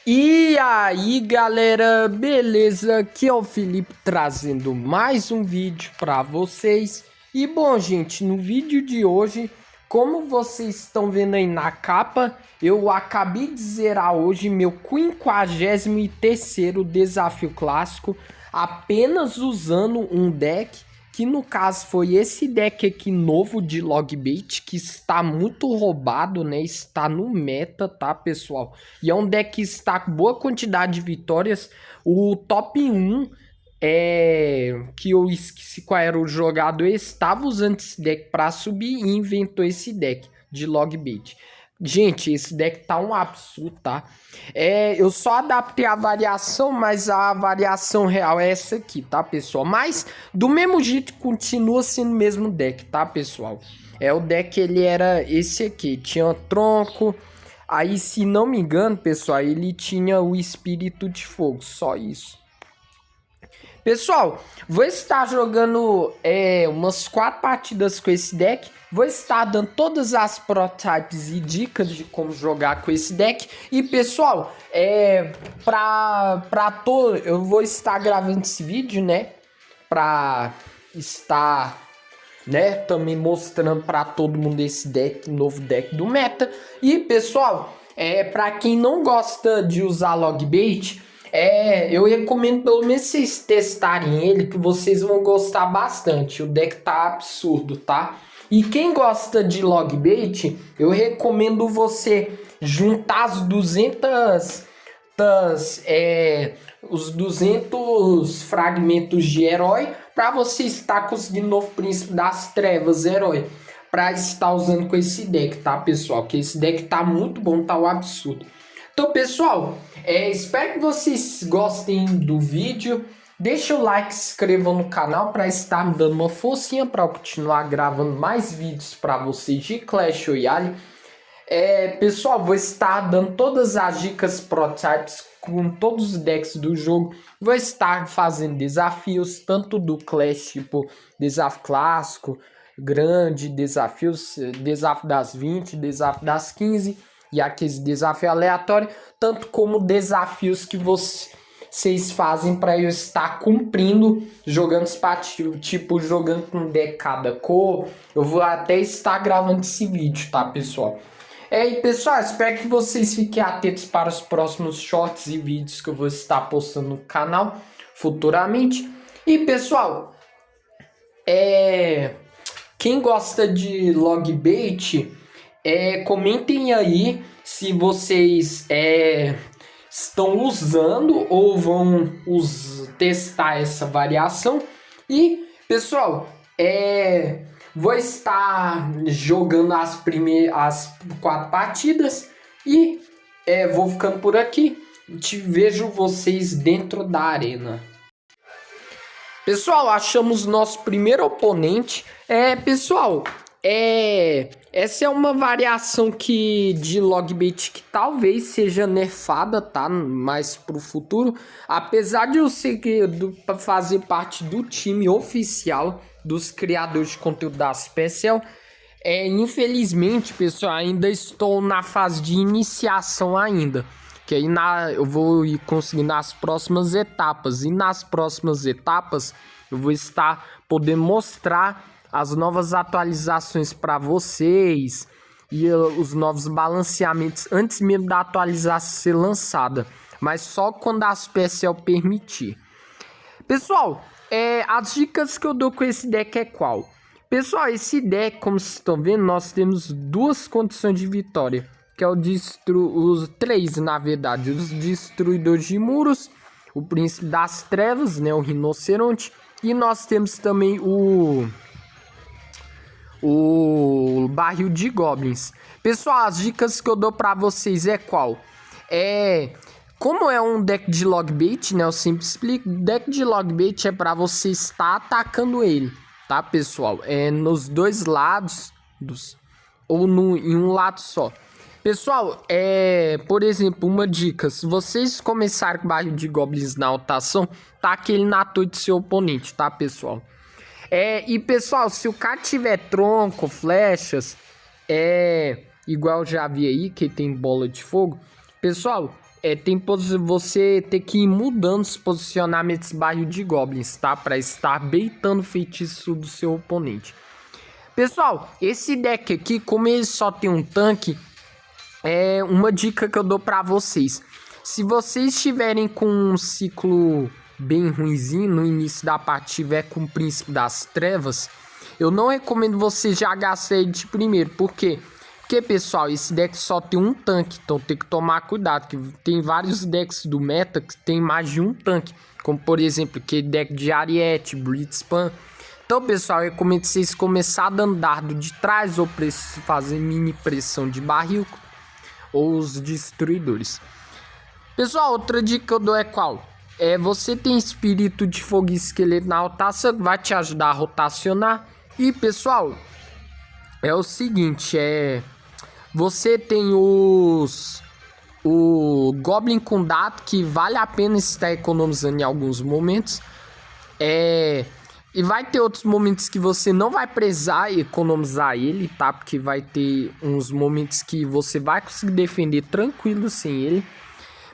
E aí galera, beleza? Aqui é o Felipe trazendo mais um vídeo para vocês. E bom gente, no vídeo de hoje, como vocês estão vendo aí na capa, eu acabei de zerar hoje meu 53º desafio clássico, apenas usando um deck, que no caso foi esse deck aqui novo de Logbait, que está muito roubado, né? Está no meta, tá, pessoal? E é um deck que está com boa quantidade de vitórias. O top 1, que eu esqueci qual era o jogador, estava usando esse deck para subir e inventou esse deck de Logbait. Gente, esse deck tá um absurdo, tá? Eu só adaptei a variação, mas a variação real é essa aqui, tá, pessoal? Mas, do mesmo jeito, continua sendo o mesmo deck, tá, pessoal? O deck, ele era esse aqui, tinha tronco. Aí, se não me engano, pessoal, ele tinha o espírito de fogo, só isso. Pessoal, vou estar jogando umas 4 partidas com esse deck. Vou estar dando todas as prototypes e dicas de como jogar com esse deck. E pessoal, eu vou estar gravando esse vídeo, né? Pra estar, né, também mostrando para todo mundo esse deck, novo deck do meta. E pessoal, para quem não gosta de usar Logbait, eu recomendo pelo menos vocês testarem ele, que vocês vão gostar bastante. O deck tá absurdo, tá? E quem gosta de Logbait, eu recomendo você juntar os 200 fragmentos de herói para você estar conseguindo o novo príncipe das trevas herói. Para estar usando com esse deck, tá, pessoal? Que esse deck tá muito bom, tá um absurdo. Então, pessoal, espero que vocês gostem do vídeo. Deixa o like, se inscrevam no canal para estar me dando uma forcinha para eu continuar gravando mais vídeos para vocês de Clash Royale. Pessoal, vou estar dando todas as dicas prototypes com todos os decks do jogo. Vou estar fazendo desafios, tanto do Clash, tipo desafio clássico, grande, desafios, desafio das 20, desafio das 15 e aqueles desafios aleatórios, tanto como desafios que vocês fazem para eu estar cumprindo, jogando os partidos, tipo jogando com deck cada cor. Eu vou até estar gravando esse vídeo, tá, pessoal? E pessoal, espero que vocês fiquem atentos para os próximos shorts e vídeos que eu vou estar postando no canal futuramente. E pessoal, quem gosta de Logbait, comentem aí se vocês estão usando ou vão testar essa variação. E pessoal, vou estar jogando as 4 partidas e vou ficando por aqui. Vejo vocês dentro da arena. Pessoal, achamos nosso primeiro oponente. Pessoal, essa é uma variação de Logbait que talvez seja nerfada, tá? Mais pro futuro. Apesar de eu fazer parte do time oficial dos criadores de conteúdo da Special, infelizmente, pessoal, ainda estou na fase de iniciação ainda. Que aí eu vou ir conseguindo nas próximas etapas. E nas próximas etapas eu vou estar podendo mostrar as novas atualizações para vocês e os novos balanceamentos antes mesmo da atualização ser lançada, mas só quando a Special permitir. Pessoal, as dicas que eu dou com esse deck é qual? Pessoal, esse deck, como vocês estão vendo, nós temos 2 condições de vitória, que é os 3, na verdade, os destruidores de muros, o príncipe das trevas, né, o rinoceronte, e nós temos também o barril de goblins. Pessoal, as dicas que eu dou para vocês é qual? Como é um deck de Logbait, né, eu sempre explico, deck de Logbait é para você estar atacando ele, tá, pessoal? Nos 2 lados, ou em um lado só. Pessoal, por exemplo, uma dica, se vocês começarem com o barril de goblins na rotação, taque ele na torre do seu oponente, tá, pessoal? E pessoal, se o cara tiver tronco, flechas, igual eu já vi aí, que tem bola de fogo, Pessoal, você ter que ir mudando os posicionamentos barril de goblins, tá? Pra estar baitando o feitiço do seu oponente. Pessoal, esse deck aqui, como ele só tem um tanque, é uma dica que eu dou pra vocês. Se vocês estiverem com um ciclo bem ruinzinho, no início da partida tiver com o Príncipe das Trevas, eu não recomendo você já gastar ele de primeiro. Por quê? Porque, pessoal, esse deck só tem um tanque, então tem que tomar cuidado, que tem vários decks do meta que tem mais de um tanque, como por exemplo, aquele deck de Ariete, Blitzpan. Então, pessoal, eu recomendo vocês começar dando dardo de trás ou fazer mini pressão de barril ou os destruidores. Pessoal, outra dica que eu dou é qual? Você tem espírito de fogo e esqueleto na rotação, vai te ajudar a rotacionar. E, pessoal, é o seguinte, você tem o Goblin com dado, que vale a pena estar economizando em alguns momentos. E vai ter outros momentos que você não vai precisar economizar ele, tá? Porque vai ter uns momentos que você vai conseguir defender tranquilo sem ele.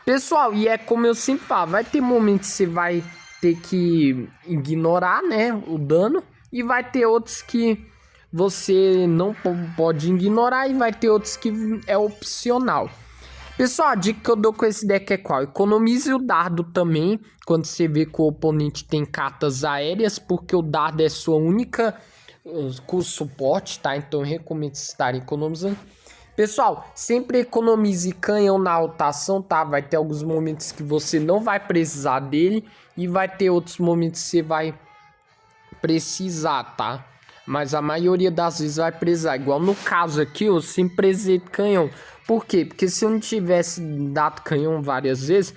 Pessoal, e é como eu sempre falo, vai ter momentos que você vai ter que ignorar, né, o dano. E vai ter outros que você não pode ignorar e vai ter outros que é opcional. Pessoal, a dica que eu dou com esse deck é qual? Economize o dardo também, quando você vê que o oponente tem cartas aéreas, porque o dardo é sua única com suporte, tá? Então eu recomendo estar economizando. Pessoal, sempre economize canhão na rotação, tá? Vai ter alguns momentos que você não vai precisar dele e vai ter outros momentos que você vai precisar, tá? Mas a maioria das vezes vai precisar. Igual no caso aqui, eu sempre precisei de canhão. Por quê? Porque se eu não tivesse dado canhão várias vezes,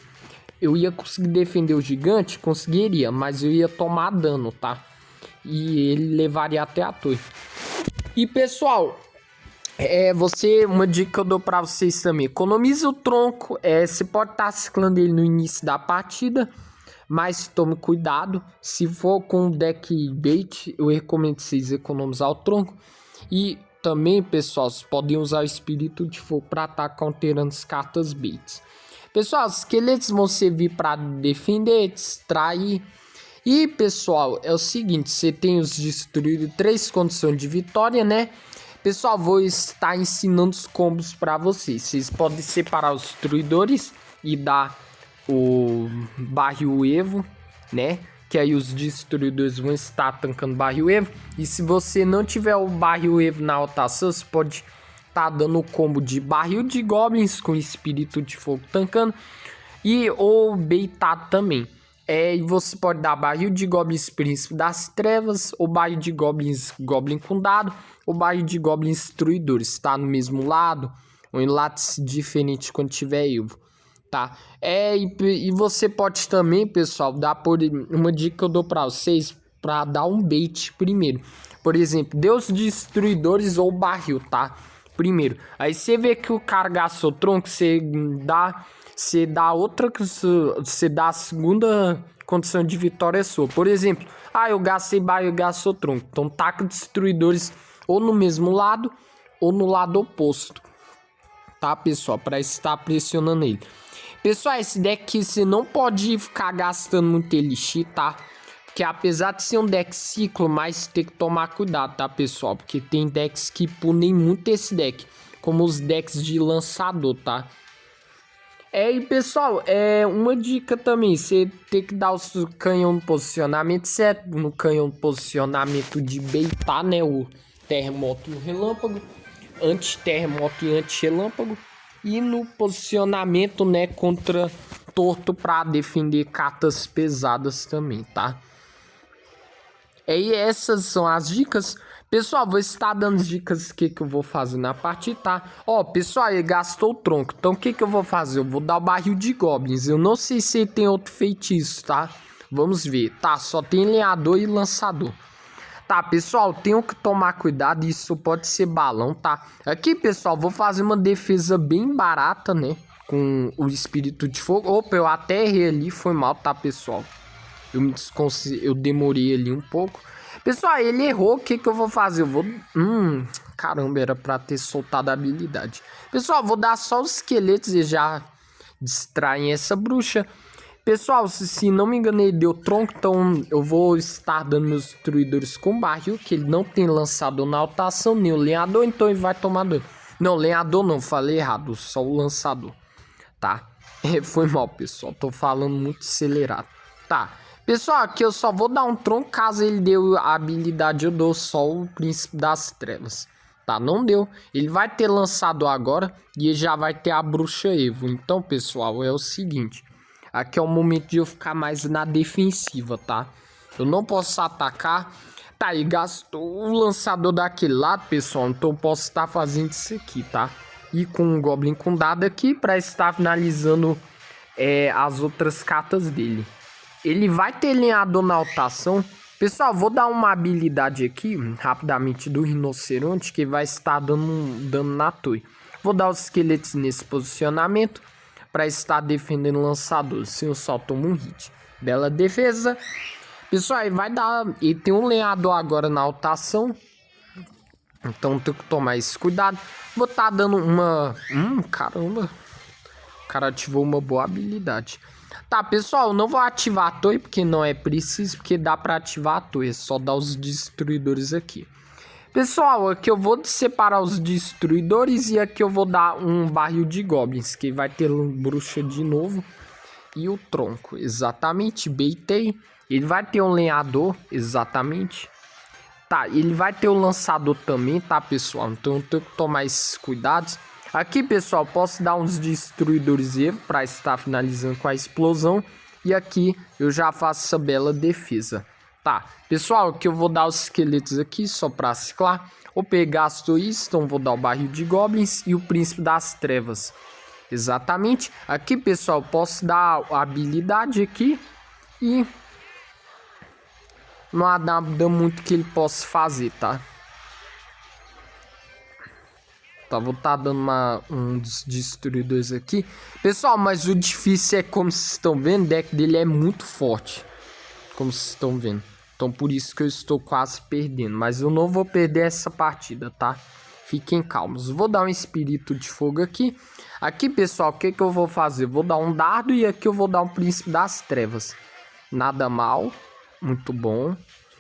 eu ia conseguir defender o gigante, conseguiria, mas eu ia tomar dano, tá? E ele levaria até a torre. E pessoal, uma dica que eu dou pra vocês também: economize o tronco. Você pode estar ciclando ele no início da partida, mas tome cuidado. Se for com deck bait, eu recomendo vocês economizar o tronco. E também, pessoal, vocês podem usar o espírito de fogo para estar counterando as cartas baits. Pessoal, os esqueletos vão servir para defender, distrair. E, pessoal, é o seguinte: você tem os destruídos, 3 condições de vitória, né? Pessoal, vou estar ensinando os combos para vocês. Vocês podem separar os destruidores e dar o barril Evo, né? Que aí os destruidores vão estar tancando barril Evo. E se você não tiver o barril Evo na rotação, você pode estar dando o combo de barril de goblins com espírito de fogo tancando. E ou beitado também. E você pode dar barril de goblins príncipe das trevas, ou barril de goblins goblin com dado, ou barril de goblins destruidores. Tá no mesmo lado, ou em lados diferentes quando tiver Evo. Tá? E você pode também, pessoal, dar por uma dica que eu dou para vocês para dar um bait primeiro. Por exemplo, Deus destruidores ou barril, tá? Primeiro. Aí você vê que o cara gastou tronco, você dá outra, você dá a segunda condição de vitória sua. Por exemplo, eu gastei barril, gastou tronco. Então taca destruidores ou no mesmo lado ou no lado oposto. Tá, pessoal? Para estar pressionando ele. Pessoal, esse deck aqui você não pode ficar gastando muito elixir, tá? Porque apesar de ser um deck ciclo, mas tem que tomar cuidado, tá, pessoal? Porque tem decks que punem muito esse deck, como os decks de lançador, tá? E pessoal, uma dica também, você tem que dar o canhão no posicionamento certo, no canhão no posicionamento de beitar, né? O terremoto e o relâmpago, anti-terremoto e anti-relâmpago. E no posicionamento, né, contra torto para defender cartas pesadas também, tá? E essas são as dicas. Pessoal, vou estar dando dicas do que eu vou fazer na partida, tá? Pessoal, ele gastou o tronco. Então, o que eu vou fazer? Eu vou dar o barril de goblins. Eu não sei se tem outro feitiço, tá? Vamos ver. Tá, só tem lenhador e lançador. Tá, pessoal, tenho que tomar cuidado, isso pode ser balão, tá? Aqui, pessoal, vou fazer uma defesa bem barata, né? Com o espírito de fogo. Opa, eu até errei ali, foi mal, tá, pessoal? Eu demorei ali um pouco. Pessoal, ele errou, o que eu vou fazer? Eu vou... caramba, era pra ter soltado a habilidade. Pessoal, vou dar só os esqueletos e já distraem essa bruxa. Pessoal, se não me engano, ele deu tronco, então eu vou estar dando meus destruidores com barril, que ele não tem lançador na altação, nem o lenhador, então ele vai tomar dano. Não, lenhador não, falei errado, só o lançador, tá? Foi mal, pessoal, tô falando muito acelerado. Tá, pessoal, aqui eu só vou dar um tronco, caso ele dê a habilidade, eu dou só o Príncipe das Trevas. Tá, não deu. Ele vai ter lançador agora e ele já vai ter a Bruxa Evo. Então, pessoal, é o seguinte... Aqui é o momento de eu ficar mais na defensiva, tá? Eu não posso atacar. Tá, e gastou o lançador daquele lado, pessoal. Então eu posso estar fazendo isso aqui, tá? E com um Goblin com dado aqui para estar finalizando as outras cartas dele. Ele vai ter lenhador na altação. Pessoal, vou dar uma habilidade aqui, rapidamente, do Rinoceronte, que vai estar dando um dano na torre. Vou dar os esqueletos nesse posicionamento para estar defendendo o lançador. Se eu só tomo um hit. Bela defesa. Pessoal, aí vai dar... E tem um lenhador agora na altação. Então tem que tomar esse cuidado. Vou estar dando uma... caramba. O cara ativou uma boa habilidade. Tá, pessoal, não vou ativar a torre, porque não é preciso, porque dá para ativar a torre. É só dar os destruidores aqui. Pessoal, aqui eu vou separar os destruidores e aqui eu vou dar um barril de goblins, que vai ter bruxa de novo. E o tronco, exatamente, beitei. Ele vai ter um lenhador, exatamente. Tá, ele vai ter o lançador também, tá, pessoal? Então eu tenho que tomar esses cuidados. Aqui, pessoal, posso dar uns destruidores para estar finalizando com a explosão. E aqui eu já faço essa bela defesa. Tá, pessoal, aqui eu vou dar os esqueletos aqui, só pra ciclar. O P gastou isso, então vou dar o barril de goblins e o Príncipe das Trevas. Exatamente. Aqui, pessoal, posso dar a habilidade aqui. E não há nada muito que ele possa fazer, tá? Tá, vou estar dando uns destruidores aqui. Pessoal, mas o difícil é, como vocês estão vendo, o deck dele é muito forte. Como vocês estão vendo. Então por isso que eu estou quase perdendo. Mas eu não vou perder essa partida, tá? Fiquem calmos. Vou dar um espírito de fogo aqui. Aqui, pessoal, o que eu vou fazer? Vou dar um dardo e aqui eu vou dar um príncipe das trevas. Nada mal. Muito bom.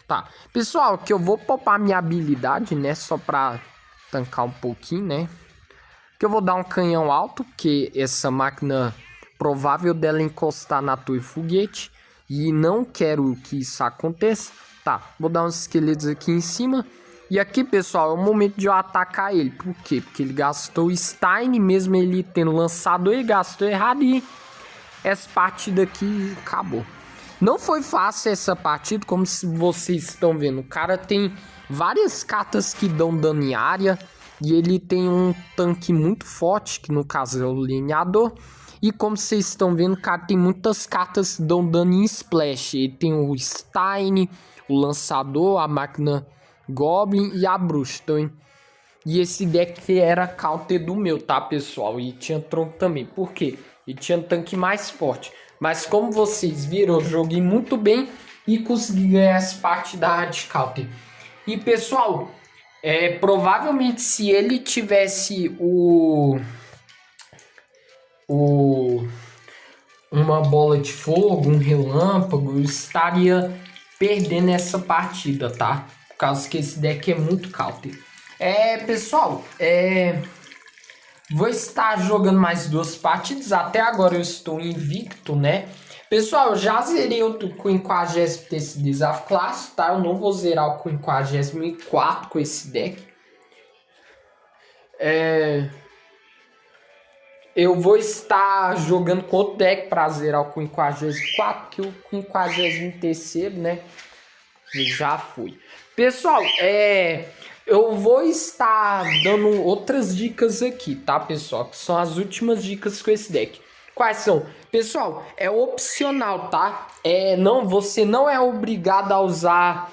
Tá. Pessoal, aqui eu vou poupar minha habilidade, né? Só pra tancar um pouquinho, né? Aqui eu vou dar um canhão alto, porque essa máquina provável dela encostar na torre foguete. E não quero que isso aconteça. Tá, vou dar uns esqueletos aqui em cima. E aqui, pessoal, é o momento de eu atacar ele. Por quê? Porque ele gastou o Stein, mesmo ele tendo lançado, ele gastou errado. E essa partida aqui acabou. Não foi fácil essa partida, como vocês estão vendo. O cara tem várias cartas que dão dano em área. E ele tem um tanque muito forte, que no caso é o lenhador. E como vocês estão vendo, cara, tem muitas cartas que dão dano em splash. Ele tem o Stein, o lançador, a máquina Goblin e a bruxa. Então, e esse deck era counter do meu, tá, pessoal? E tinha tronco também. Por quê? E tinha tanque mais forte. Mas como vocês viram, eu joguei muito bem e consegui ganhar essa parte da hard counter. E, pessoal, provavelmente se ele tivesse uma bola de fogo, um relâmpago, eu estaria perdendo essa partida, tá? Por causa que esse deck é muito counter. Pessoal, vou estar jogando mais 2 partidas. Até agora eu estou invicto, né? Pessoal, eu já zerei o 50º desse desafio clássico, tá? Eu não vou zerar o 54º com esse deck. Eu vou estar jogando com outro deck para zerar o 54º, que o 53º, né? Já foi. Pessoal, eu vou estar dando outras dicas aqui, tá, pessoal? Que são as últimas dicas com esse deck. Quais são? Pessoal, é opcional, tá? Você não é obrigado a usar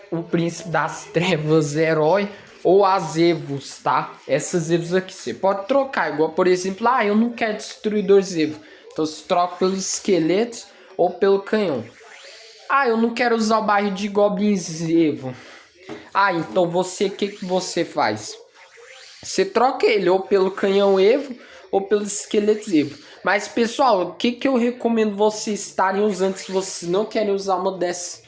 o Príncipe das Trevas Herói ou as Evos, tá? Essas Evos aqui, você pode trocar. Igual, por exemplo, eu não quero Destruidores Evo. Então você troca pelos esqueletos ou pelo canhão. Eu não quero usar o barril de Goblins Evo. Então o que você faz? Você troca ele ou pelo canhão Evo ou pelos esqueletos Evo. Mas, pessoal, o que eu recomendo vocês estarem usando se vocês não querem usar uma dessas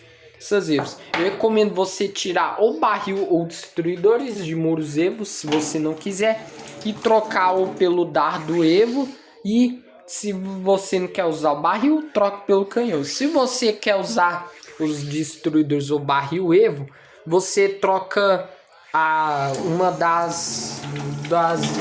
Evos? Eu recomendo você tirar o barril ou destruidores de muros Evo, se você não quiser, e trocar o pelo dardo Evo. E se você não quer usar o barril, troque pelo canhão. Se você quer usar os destruidores ou barril Evo, você troca uma das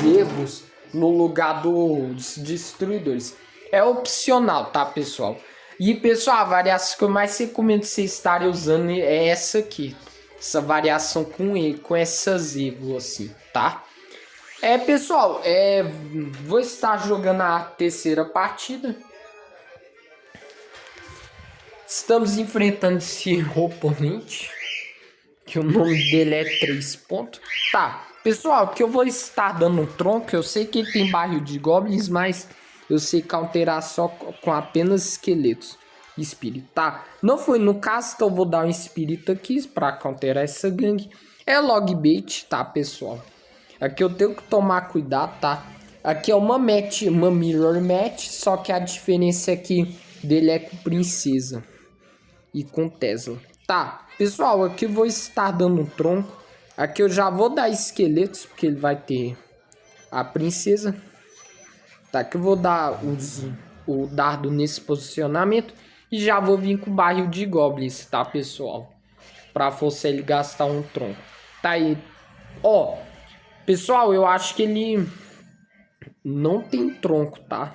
Evos no lugar dos destruidores. É opcional, tá, pessoal? E, pessoal, a variação que eu mais recomendo vocês estarem usando é essa aqui. Essa variação com essas Evo, assim, tá? Pessoal, vou estar jogando a terceira partida. Estamos enfrentando esse oponente, que o nome dele é 3 pontos. Tá, pessoal, que eu vou estar dando um tronco. Eu sei que ele tem barril de goblins, mas eu sei counterar só com apenas esqueletos. Espírito, tá? Não foi no caso, então eu vou dar um espírito aqui para counterar essa gangue. É log bait, tá, pessoal? Aqui eu tenho que tomar cuidado, tá? Aqui é uma mirror match, só que a diferença aqui dele é com princesa e com Tesla. Tá, pessoal, aqui eu vou estar dando um tronco. Aqui eu já vou dar esqueletos, porque ele vai ter a princesa. Tá, aqui eu vou dar o dardo nesse posicionamento. E já vou vir com o barril de goblins, tá, pessoal? Pra forçar ele gastar um tronco. Tá aí. Ó, pessoal, eu acho que ele não tem tronco, tá?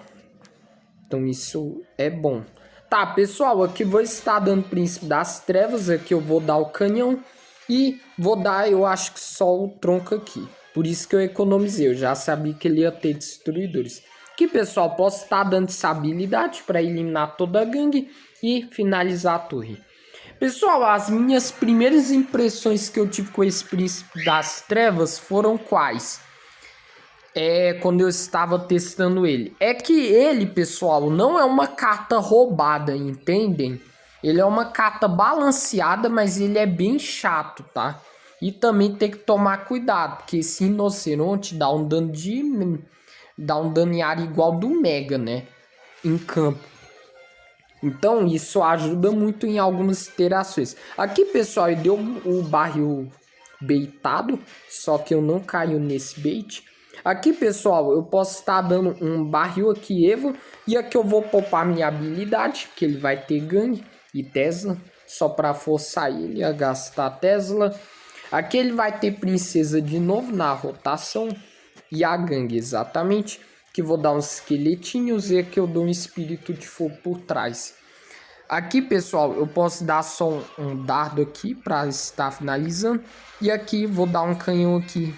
Então isso é bom. Tá, pessoal, aqui vou estar dando Príncipe das Trevas. Aqui eu vou dar o canhão. E vou dar, eu acho que só o tronco aqui. Por isso que eu economizei. Eu já sabia que ele ia ter destruidores. Aqui, pessoal, posso estar dando essa habilidade para eliminar toda a gangue e finalizar a torre. Pessoal, as minhas primeiras impressões que eu tive com esse Príncipe das Trevas foram quais? Quando eu estava testando ele. É que ele, pessoal, não é uma carta roubada, entendem? Ele é uma carta balanceada, mas ele é bem chato, tá? E também tem que tomar cuidado, porque esse rinoceronte dá um dano em área igual do Mega, né? Em campo. Então isso ajuda muito em algumas interações. Aqui, pessoal, eu dei o barril baitado, só que eu não caio nesse bait. Aqui, pessoal, eu posso estar dando um barril aqui Evo. E aqui eu vou poupar minha habilidade, porque ele vai ter gangue e Tesla. Só para forçar ele a gastar Tesla. Aqui ele vai ter princesa de novo na rotação. E a gangue, exatamente. Que vou dar uns esqueletinhos e aqui eu dou um espírito de fogo por trás. Aqui, pessoal, eu posso dar só um dardo aqui para estar finalizando. E aqui vou dar um canhão aqui.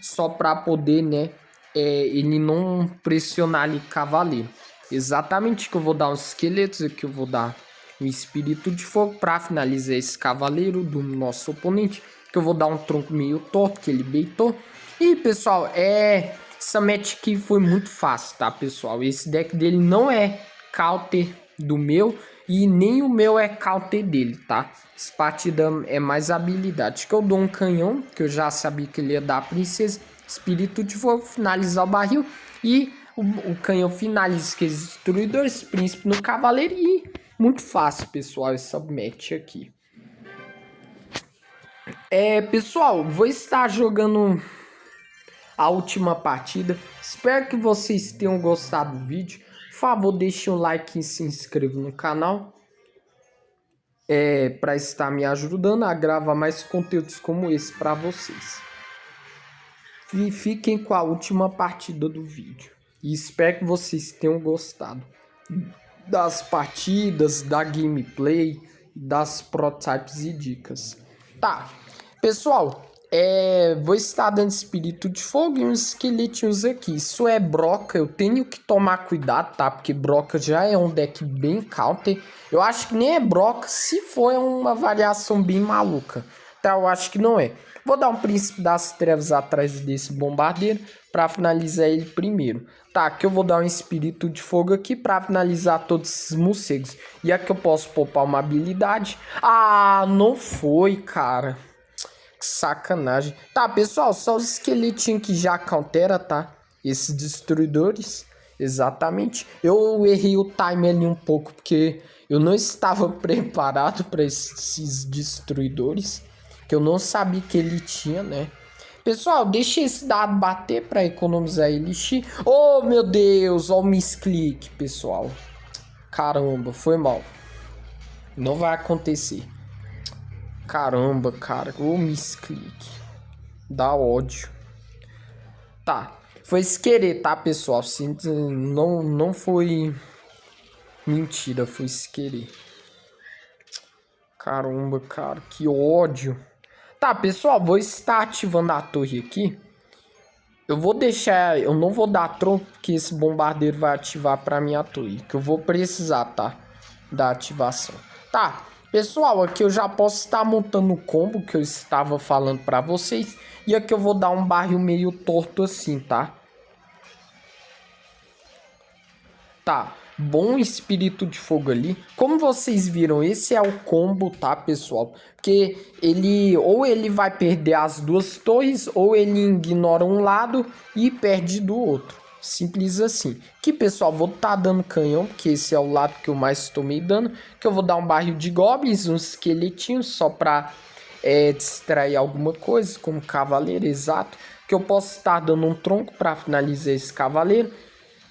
Só para poder, né, ele não pressionar ali cavaleiro. Exatamente que eu vou dar os esqueletos. Aqui eu vou dar um espírito de fogo para finalizar esse cavaleiro do nosso oponente. Que eu vou dar um tronco meio torto que ele baitou. E, pessoal, essa match aqui foi muito fácil, tá, pessoal? Esse deck dele não é counter do meu e nem o meu é counter dele, tá? Essa partida é mais habilidade. Que eu dou um canhão, que eu já sabia que ele ia dar a princesa. Espírito de fogo, finalizar o barril. E o canhão finaliza aqueles destruidores, príncipe no cavaleiro. E muito fácil, pessoal, essa match aqui. Pessoal, vou estar jogando a última partida. Espero que vocês tenham gostado do vídeo. Por favor, deixe um like e se inscreva no canal. Para estar me ajudando a gravar mais conteúdos como esse para vocês. E fiquem com a última partida do vídeo. E espero que vocês tenham gostado das partidas, da gameplay, das prototypes e dicas. Tá, pessoal, vou estar dando espírito de fogo e uns esqueletinhos aqui. Isso é broca, eu tenho que tomar cuidado, tá? Porque broca já é um deck bem counter. Eu acho que nem é broca, se for uma variação bem maluca. Tá, eu acho que não é. Vou dar um príncipe das trevas atrás desse bombardeiro para finalizar ele primeiro. Tá, aqui eu vou dar um espírito de fogo aqui para finalizar todos esses morcegos. E aqui eu posso poupar uma habilidade. Ah, não foi, cara. Que sacanagem. Tá, pessoal, só os esqueletinhos que já countera, tá? Esses destruidores, exatamente. Eu errei o time ali um pouco, porque eu não estava preparado para esses destruidores, que eu não sabia que ele tinha, né? Pessoal, deixa esse dado bater para economizar elixir. Oh, meu Deus, ó o misclick, pessoal. Caramba, foi mal. Não vai acontecer. Caramba, cara, o misclick. Dá ódio. Tá, foi sem querer, tá, pessoal? Não foi mentira, foi sem querer. Caramba, cara, que ódio. Tá, pessoal, vou estar ativando a torre aqui. Eu vou deixar, eu não vou dar tronco, porque esse bombardeiro vai ativar pra minha torre. Que eu vou precisar, tá? Da ativação. Tá, pessoal, aqui eu já posso estar montando o combo que eu estava falando pra vocês. E aqui eu vou dar um barril meio torto assim, tá? Tá, bom espírito de fogo ali. Como vocês viram, esse é o combo, tá, pessoal? Porque ele, ou ele vai perder as duas torres, ou ele ignora um lado e perde do outro. Simples assim. Aqui, pessoal, vou tá dando canhão, porque esse é o lado que eu mais tomei dano. Que eu vou dar um barril de goblins, uns esqueletinhos, só pra distrair alguma coisa, como cavaleiro, exato. Que eu posso estar dando um tronco pra finalizar esse cavaleiro.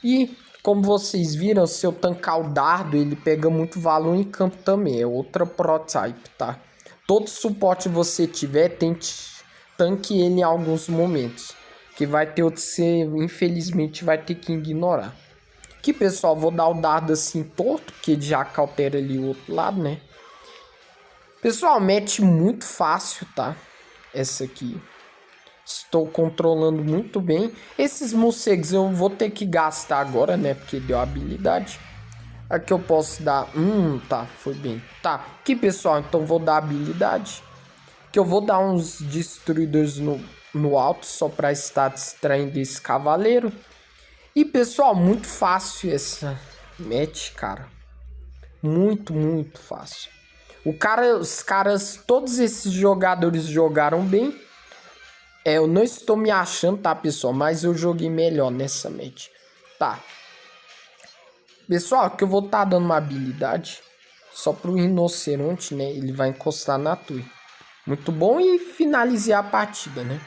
E como vocês viram, se eu tancar o dardo, ele pega muito valor em campo também. É outra prototype, tá? Todo suporte você tiver, tente tanque ele em alguns momentos. Que vai ter outro que você, infelizmente, vai ter que ignorar. Aqui, pessoal, vou dar o dardo assim torto, que ele já cautela ali o outro lado, né? Pessoal, mete muito fácil, tá? Essa aqui. Estou controlando muito bem. Esses morcegos eu vou ter que gastar agora, né? Porque deu habilidade. Aqui eu posso dar... tá, foi bem. Tá, aqui pessoal, então vou dar habilidade. Que eu vou dar uns destruidores no alto, só para estar distraindo esse cavaleiro. E pessoal, muito fácil essa match, cara. Muito, muito fácil. Os caras, todos esses jogadores jogaram bem. Eu não estou me achando, tá, pessoal? Mas eu joguei melhor nessa match. Tá. Pessoal, que eu vou estar dando uma habilidade. Só pro rinoceronte, né? Ele vai encostar na torre. Muito bom e finalizar a partida, né?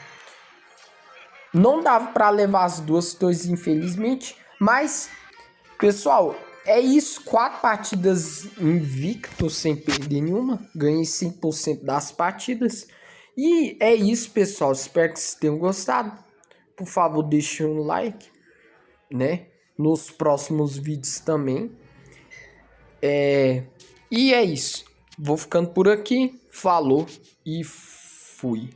Não dava pra levar as duas torres, infelizmente. Mas, pessoal, é isso. 4 partidas invicto, sem perder nenhuma. Ganhei 100% das partidas. E é isso, pessoal. Espero que vocês tenham gostado. Por favor, deixe um like, né? Nos próximos vídeos também. E é isso. Vou ficando por aqui. Falou e fui.